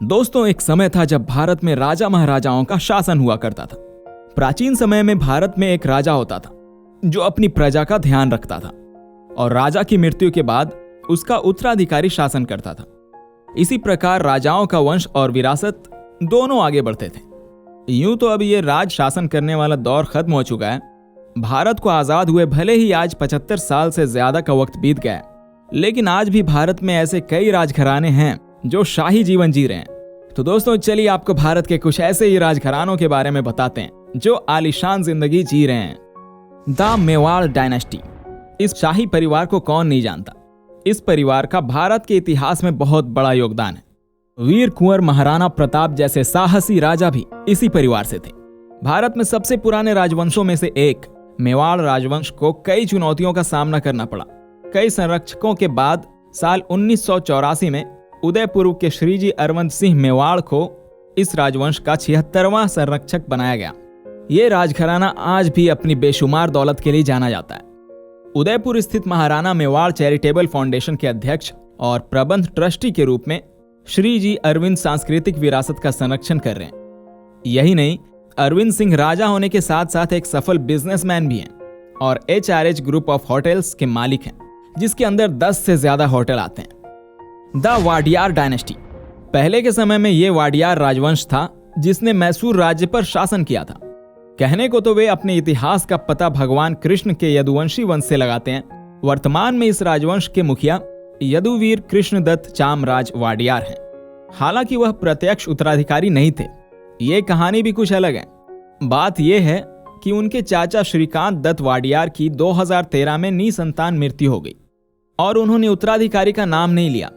दोस्तों, एक समय था जब भारत में राजा महाराजाओं का शासन हुआ करता था। प्राचीन समय में भारत में एक राजा होता था जो अपनी प्रजा का ध्यान रखता था और राजा की मृत्यु के बाद उसका उत्तराधिकारी शासन करता था। इसी प्रकार राजाओं का वंश और विरासत दोनों आगे बढ़ते थे। यूं तो अब ये राज शासन करने वाला दौर खत्म हो चुका है। भारत को आजाद हुए भले ही आज 75 साल से ज्यादा का वक्त बीत गया है, लेकिन आज भी भारत में ऐसे कई राजघराने हैं जो शाही जीवन जी रहे हैं। तो दोस्तों, चलिए आपको भारत के कुछ ऐसे ही राजघरानों के बारे में बताते हैं जो आलीशान जिंदगी जी रहे हैं। The Mewar dynasty. इस शाही परिवार को कौन नहीं जानता। इस परिवार का भारत के इतिहास में बहुत बड़ा योगदान है। वीर कुंवर महाराणा प्रताप जैसे साहसी राजा भी इसी परिवार से थे। भारत में सबसे पुराने राजवंशों में से एक मेवाड़ राजवंश को कई चुनौतियों का सामना करना पड़ा। कई संरक्षकों के बाद साल 1984 में उदयपुर के श्रीजी अरविंद सिंह मेवाड़ को इस राजवंश का 76वां संरक्षक बनाया गया। ये राजघराना आज भी अपनी बेशुमार दौलत के लिए जाना जाता है। उदयपुर स्थित महाराणा मेवाड़ चैरिटेबल फाउंडेशन के अध्यक्ष और प्रबंध ट्रस्टी के रूप में श्रीजी अरविंद सांस्कृतिक विरासत का संरक्षण कर रहे हैं। यही नहीं, अरविंद सिंह राजा होने के साथ साथ एक सफल बिजनेसमैन भी हैं और HRH ग्रुप ऑफ होटल्स के मालिक हैं, जिसके अंदर 10 से ज्यादा होटल आते हैं। The Wadiyar dynasty. पहले के समय में यह वाडियार राजवंश था जिसने मैसूर राज्य पर शासन किया था। कहने को तो वे अपने इतिहास का पता भगवान कृष्ण के यदुवंशी वंश से लगाते हैं। वर्तमान में इस राजवंश के मुखिया यदुवीर कृष्णदत्त चामराज वाडियार हैं। हालांकि वह प्रत्यक्ष उत्तराधिकारी नहीं थे। ये कहानी भी कुछ अलग है। बात यह है कि उनके चाचा श्रीकांत दत्त वाडियार की 2013 में निसंतान मृत्यु हो गई और उन्होंने उत्तराधिकारी का नाम नहीं लिया,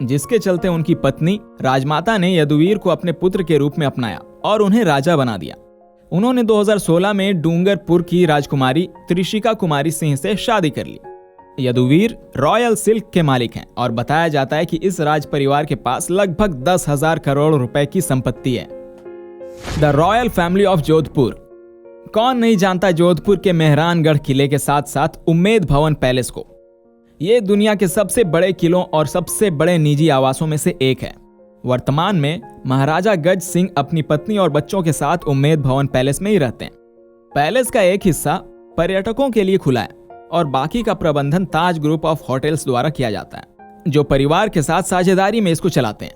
जिसके चलते उनकी पत्नी राजमाता ने यदुवीर को अपने पुत्र के रूप में अपनाया और उन्हें राजा बना दिया। उन्होंने 2016 में डूंगरपुर की राजकुमारी त्रिशिका कुमारी सिंह से शादी कर ली। यदुवीर रॉयल सिल्क के मालिक हैं और बताया जाता है कि इस राज परिवार के पास लगभग 10,000 करोड़ रुपए की संपत्ति है। The royal family of Jodhpur. कौन नहीं जानता जोधपुर के मेहरानगढ़ किले के साथ साथ उम्मेद भवन पैलेस को। ये दुनिया के सबसे बड़े किलों और सबसे बड़े निजी आवासों में से एक है। वर्तमान में महाराजा गज सिंह अपनी पत्नी और बच्चों के साथ उम्मेद भवन पैलेस में ही रहते हैं। पैलेस का एक हिस्सा पर्यटकों के लिए खुला है और बाकी का प्रबंधन ताज ग्रुप ऑफ होटल्स द्वारा किया जाता है, जो परिवार के साथ साझेदारी में इसको चलाते हैं।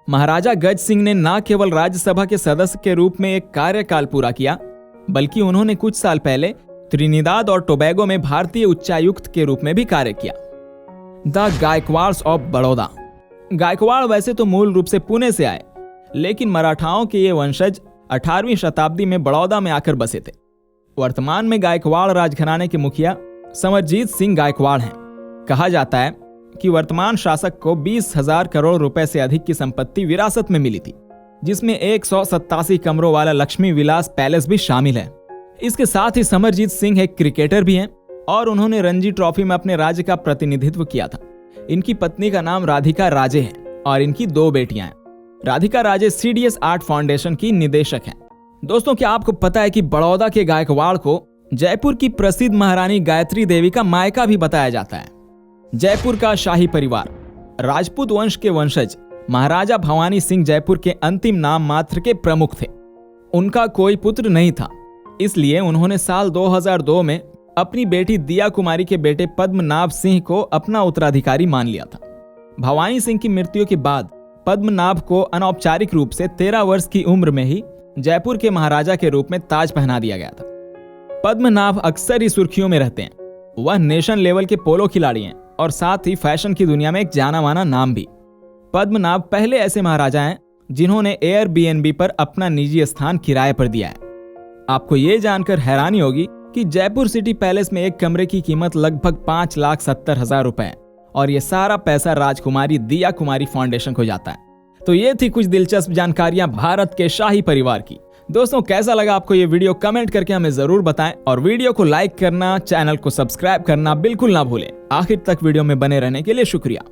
महाराजा गज सिंह ने न केवल राज्यसभा के सदस्य के रूप में एक कार्यकाल पूरा किया, बल्कि उन्होंने कुछ साल पहले त्रिनिदाद और टोबैगो में भारतीय उच्चायुक्त के रूप में भी कार्य किया। The Gaekwads of Baroda. गायकवाड़ वैसे तो मूल रूप से पुणे से आए, लेकिन मराठाओं के ये वंशज 18वीं शताब्दी में बड़ौदा में आकर बसे थे। वर्तमान में गायकवाड़ राजघराने के मुखिया समरजीत सिंह गायकवाड़ हैं। कहा जाता है कि वर्तमान शासक को 20,000 करोड़ रुपए से अधिक की संपत्ति विरासत में मिली थी, जिसमें 187 कमरों वाला लक्ष्मी विलास पैलेस भी शामिल है। इसके साथ ही समरजीत सिंह एक क्रिकेटर भी हैं और उन्होंने रणजी ट्रॉफी में अपने राज्य का प्रतिनिधित्व किया था। इनकी पत्नी का नाम राधिका राजे है और इनकी 2 बेटियां हैं। राधिका राजे CDS आर्ट फाउंडेशन की निदेशक हैं। दोस्तों, क्या आपको पता है कि बड़ौदा के गायकवाड़ को जयपुर की प्रसिद्ध महारानी गायत्री देवी का मायका भी बताया जाता है। जयपुर का शाही परिवार। राजपूत वंश के वंशज महाराजा भवानी सिंह जयपुर के अंतिम नाम मात्र के प्रमुख थे। उनका कोई पुत्र नहीं था, इसलिए उन्होंने साल 2002 में अपनी बेटी दिया कुमारी के बेटे पद्मनाभ सिंह को अपना उत्तराधिकारी मान लिया था। भवानी सिंह की मृत्यु के बाद पद्मनाभ को अनौपचारिक रूप से 13 वर्ष की उम्र में ही जयपुर के महाराजा के रूप में ताज पहना दिया गया था। पद्मनाभ अक्सर ही सुर्खियों में रहते हैं। वह नेशनल लेवल के पोलो खिलाड़ी हैं और साथ ही फैशन की दुनिया में एक जाना माना नाम भी। पद्मनाभ पहले ऐसे महाराजा हैं जिन्होंने Airbnb पर अपना निजी स्थान किराए पर दिया है। आपको ये जानकर हैरानी होगी कि जयपुर सिटी पैलेस में एक कमरे की कीमत लगभग 5,70,000 रुपए है और ये सारा पैसा राजकुमारी दिया कुमारी फाउंडेशन को जाता है। तो ये थी कुछ दिलचस्प जानकारियां भारत के शाही परिवार की। दोस्तों, कैसा लगा आपको ये वीडियो कमेंट करके हमें जरूर बताएं और वीडियो को लाइक करना, चैनल को सब्सक्राइब करना बिल्कुल ना भूलें। आखिर तक वीडियो में बने रहने के लिए शुक्रिया।